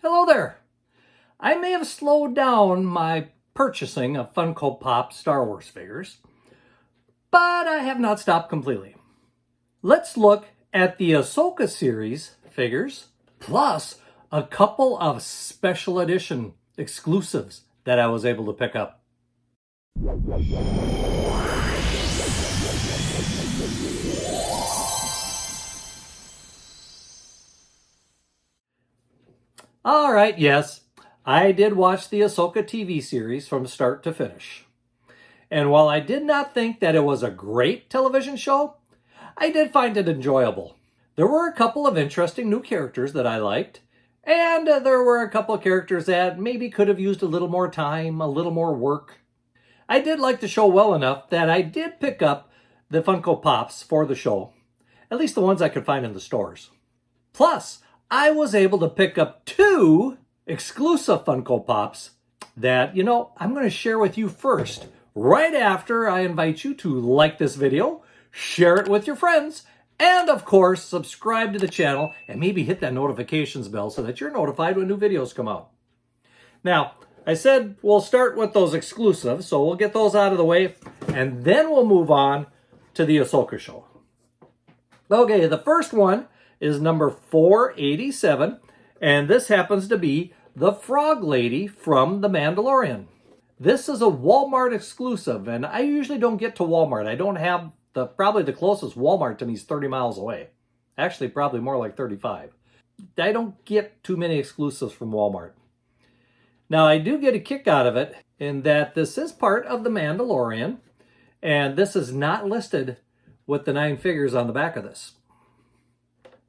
Hello there. I may have slowed down my purchasing of Funko Pop Star Wars figures, but I have not stopped completely. Let's look at the Ahsoka series figures, plus a couple of special edition exclusives that I was able to pick up. All right, yes, I did watch the Ahsoka TV series from start to finish. And while I did not think that it was a great television show, I did find it enjoyable. There were a couple of interesting new characters that I liked, and there were a couple of characters that maybe could have used a little more time, a little more work. I did like the show well enough that I did pick up the Funko Pops for the show, at least the ones I could find in the stores. Plus, I was able to pick up 2 exclusive Funko Pops that, I'm going to share with you first, right after I invite you to like this video, share it with your friends, and of course, subscribe to the channel and maybe hit that notifications bell so that you're notified when new videos come out. Now, I said we'll start with those exclusives, so we'll get those out of the way, and then we'll move on to the Ahsoka show. Okay, the first one is number 487, and this happens to be the Frog Lady from The Mandalorian. This is a Walmart exclusive, and I usually don't get to Walmart. I don't have probably the closest Walmart to me is 30 miles away. Actually, probably more like 35. I don't get too many exclusives from Walmart. Now, I do get a kick out of it in that this is part of The Mandalorian, and this is not listed with the 9 figures on the back of this.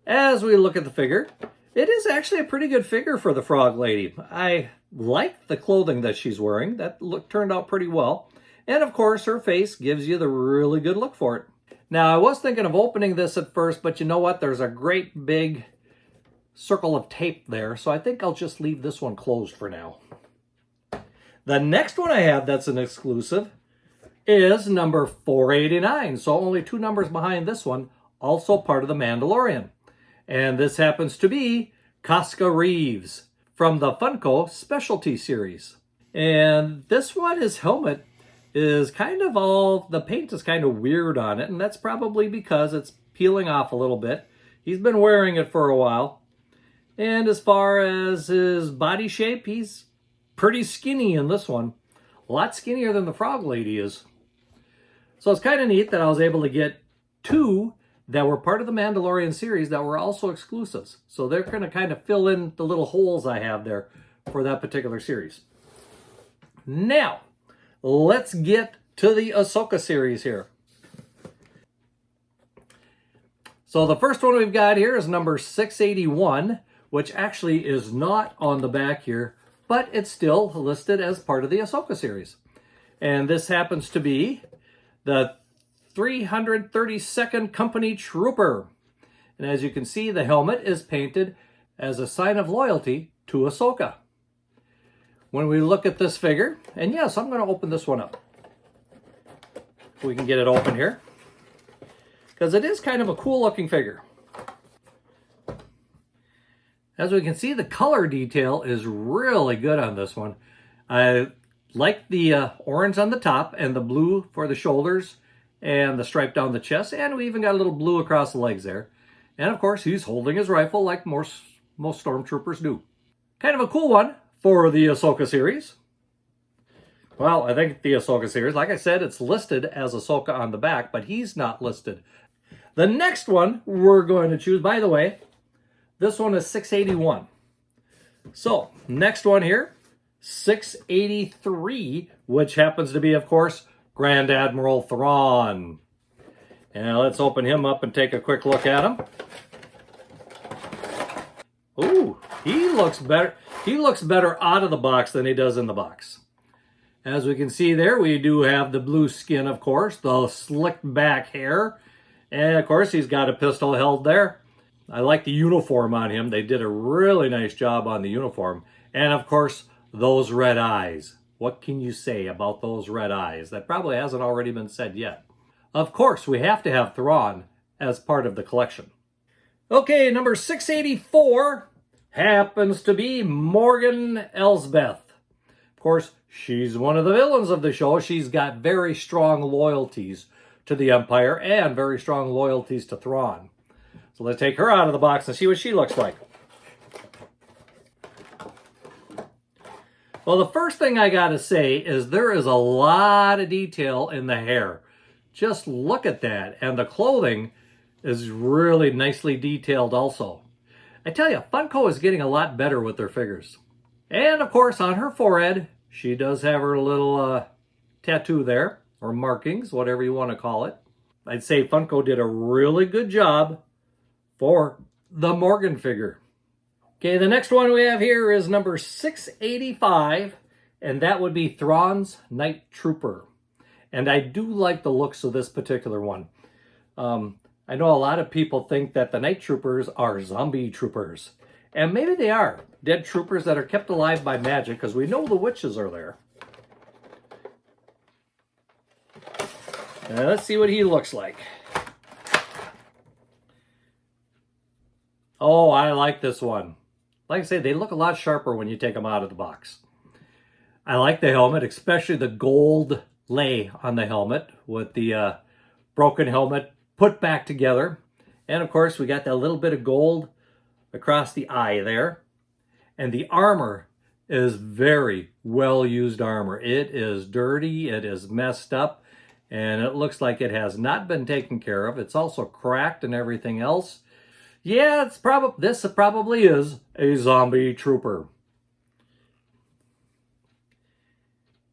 As we look at the figure, it is actually a pretty good figure for the Frog Lady. I like the clothing that she's wearing. That turned out pretty well. And of course, her face gives you the really good look for it. Now, I was thinking of opening this at first, but you know what? There's a great big circle of tape there, so I think I'll just leave this one closed for now. The next one I have that's an exclusive is number 489, so only 2 numbers behind this one, also part of The Mandalorian. And this happens to be Koska Reeves from the Funko Specialty Series. And this one, his helmet is kind of the paint is kind of weird on it, and that's probably because it's peeling off a little bit. He's been wearing it for a while. And as far as his body shape, he's pretty skinny in this one. A lot skinnier than the Frog Lady is. So it's kind of neat that I was able to get 2 that were part of the Mandalorian series that were also exclusives. So they're going to kind of fill in the little holes I have there for that particular series. Now, let's get to the Ahsoka series here. So the first one we've got here is number 681, which actually is not on the back here, but it's still listed as part of the Ahsoka series. And this happens to be the 332nd Company Trooper. And as you can see, the helmet is painted as a sign of loyalty to Ahsoka. When we look at this figure, and yes, I'm going to open this one up. If we can get it open here. Because it is kind of a cool looking figure. As we can see, the color detail is really good on this one. I like the orange on the top and the blue for the shoulders and the stripe down the chest, and we even got a little blue across the legs there. And of course, he's holding his rifle like most stormtroopers do. Kind of a cool one for the Ahsoka series. Well, I think the Ahsoka series, like I said, it's listed as Ahsoka on the back, but he's not listed. The next one we're going to choose, by the way, this one is 681. So, next one here, 683, which happens to be, of course, Grand Admiral Thrawn. And let's open him up and take a quick look at him. Ooh, he looks better. He looks better out of the box than he does in the box. As we can see there, we do have the blue skin, of course, the slicked back hair. And of course, he's got a pistol held there. I like the uniform on him. They did a really nice job on the uniform. And of course, those red eyes. What can you say about those red eyes? That probably hasn't already been said yet. Of course, we have to have Thrawn as part of the collection. Okay, number 684 happens to be Morgan Elsbeth. Of course, she's one of the villains of the show. She's got very strong loyalties to the Empire and very strong loyalties to Thrawn. So let's take her out of the box and see what she looks like. Well, the first thing I gotta say is there is a lot of detail in the hair. Just look at that. And the clothing is really nicely detailed also. I tell you, Funko is getting a lot better with their figures. And of course, on her forehead, she does have her little tattoo there, or markings, whatever you want to call it. I'd say Funko did a really good job for the Morgan figure. Okay, the next one we have here is number 685, and that would be Thrawn's Night Trooper. And I do like the looks of this particular one. I know a lot of people think that the Night Troopers are zombie troopers. And maybe they are. Dead troopers that are kept alive by magic, because we know the witches are there. Let's see what he looks like. Oh, I like this one. Like I say, they look a lot sharper when you take them out of the box. I like the helmet, especially the gold lay on the helmet with the broken helmet put back together. And of course, we got that little bit of gold across the eye there. And the armor is very well used armor. It is dirty, it is messed up, and it looks like it has not been taken care of. It's also cracked and everything else. Yeah, this probably is a zombie trooper.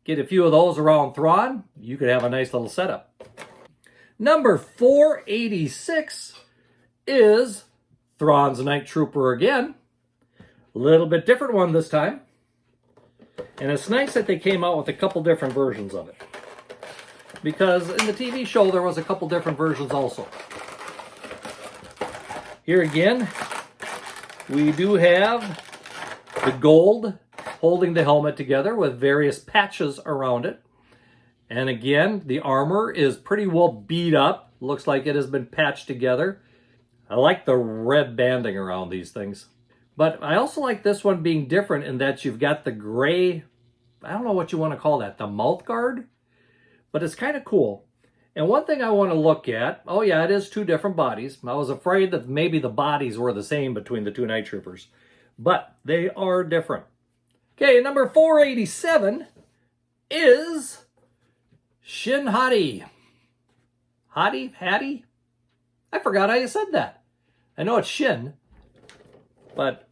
Get a few of those around Thrawn, you could have a nice little setup. Number 486 is Thrawn's Night Trooper again. A little bit different one this time. And it's nice that they came out with a couple different versions of it. Because in the TV show, there was a couple different versions also. Here again, we do have the gold holding the helmet together with various patches around it. And again, the armor is pretty well beat up. Looks like it has been patched together. I like the red banding around these things. But I also like this one being different in that you've got the gray, I don't know what you want to call that, the mouth guard. But it's kind of cool. And one thing I want to look at, oh yeah, it is two different bodies. I was afraid that maybe the bodies were the same between the two Night Troopers. But they are different. Okay, number 487 is Shin Hati. Hati? I forgot how you said that. I know it's Shin, but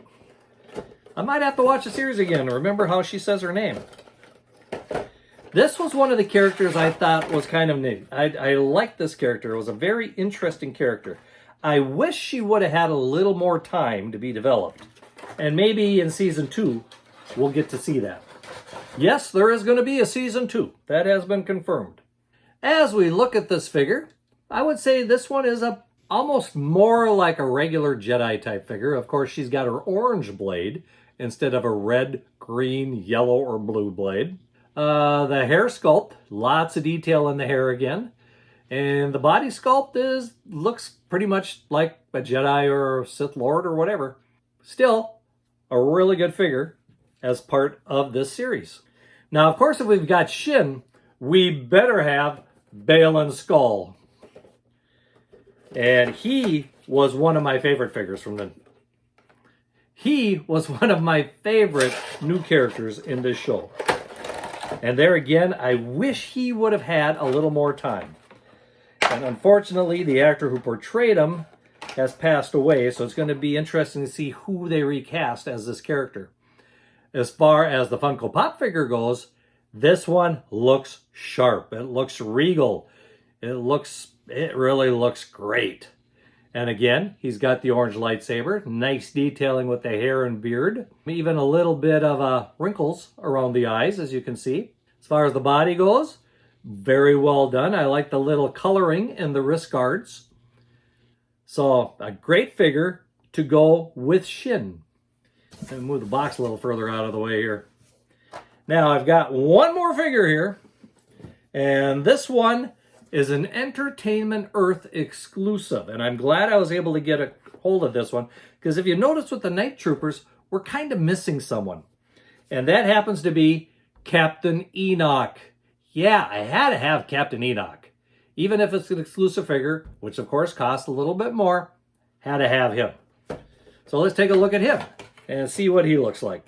I might have to watch the series again to remember how she says her name. This was one of the characters I thought was kind of neat. I liked this character. It was a very interesting character. I wish she would have had a little more time to be developed. And maybe in Season 2, we'll get to see that. Yes, there is going to be a Season 2. That has been confirmed. As we look at this figure, I would say this one is almost more like a regular Jedi type figure. Of course, she's got her orange blade instead of a red, green, yellow, or blue blade. The hair sculpt, lots of detail in the hair again. And the body sculpt looks pretty much like a Jedi or a Sith Lord or whatever. Still, a really good figure as part of this series. Now, of course, if we've got Shin, we better have Baylan Skoll. And he was one of my favorite figures He was one of my favorite new characters in this show. And there again, I wish he would have had a little more time. And unfortunately, the actor who portrayed him has passed away, so it's going to be interesting to see who they recast as this character. As far as the Funko Pop figure goes, this one looks sharp. It looks regal. It really looks great. And again, he's got the orange lightsaber. Nice detailing with the hair and beard. Even a little bit of wrinkles around the eyes, as you can see. As far as the body goes, very well done. I like the little coloring in the wrist guards. So, a great figure to go with Shin. Let me move the box a little further out of the way here. Now, I've got one more figure here. And this one is an Entertainment Earth exclusive. And I'm glad I was able to get a hold of this one. Because if you notice with the Night Troopers, we're kind of missing someone. And that happens to be Captain Enoch. Yeah, I had to have Captain Enoch. Even if it's an exclusive figure, which of course costs a little bit more, had to have him. So let's take a look at him and see what he looks like.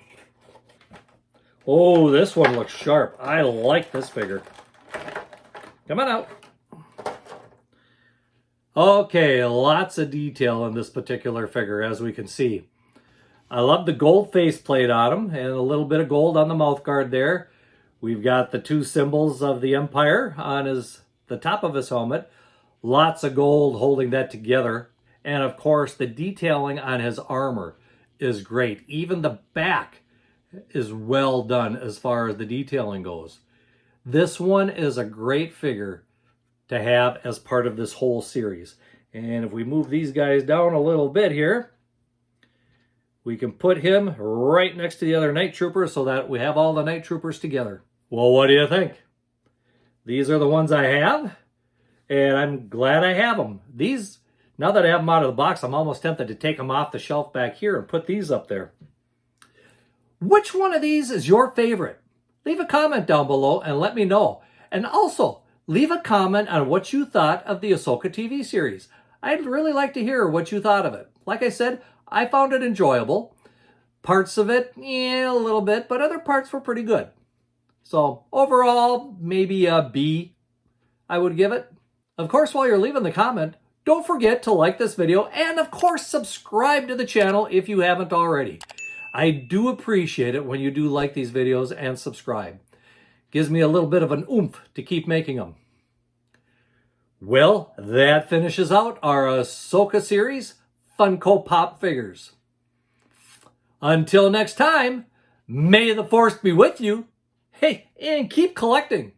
Oh, this one looks sharp. I like this figure. Come on out. Okay, lots of detail in this particular figure, as we can see. I love the gold faceplate on him and a little bit of gold on the mouth guard there. We've got the two symbols of the Empire on the top of his helmet. Lots of gold holding that together. And of course, the detailing on his armor is great. Even the back is well done as far as the detailing goes. This one is a great figure to have as part of this whole series. And if we move these guys down a little bit here, we can put him right next to the other Night Troopers so that we have all the Night Troopers together. Well, what do you think? These are the ones I have, and I'm glad I have them. These, now that I have them out of the box, I'm almost tempted to take them off the shelf back here and put these up there. Which one of these is your favorite? Leave a comment down below and let me know. And also, leave a comment on what you thought of the Ahsoka TV series. I'd really like to hear what you thought of it. Like I said, I found it enjoyable. Parts of it, yeah, a little bit, but other parts were pretty good. So overall, maybe a B, I would give it. Of course, while you're leaving the comment, don't forget to like this video and of course, subscribe to the channel if you haven't already. I do appreciate it when you do like these videos and subscribe. Gives me a little bit of an oomph to keep making them. Well, that finishes out our Ahsoka series, Funko Pop figures. Until next time, may the Force be with you. Hey, and keep collecting.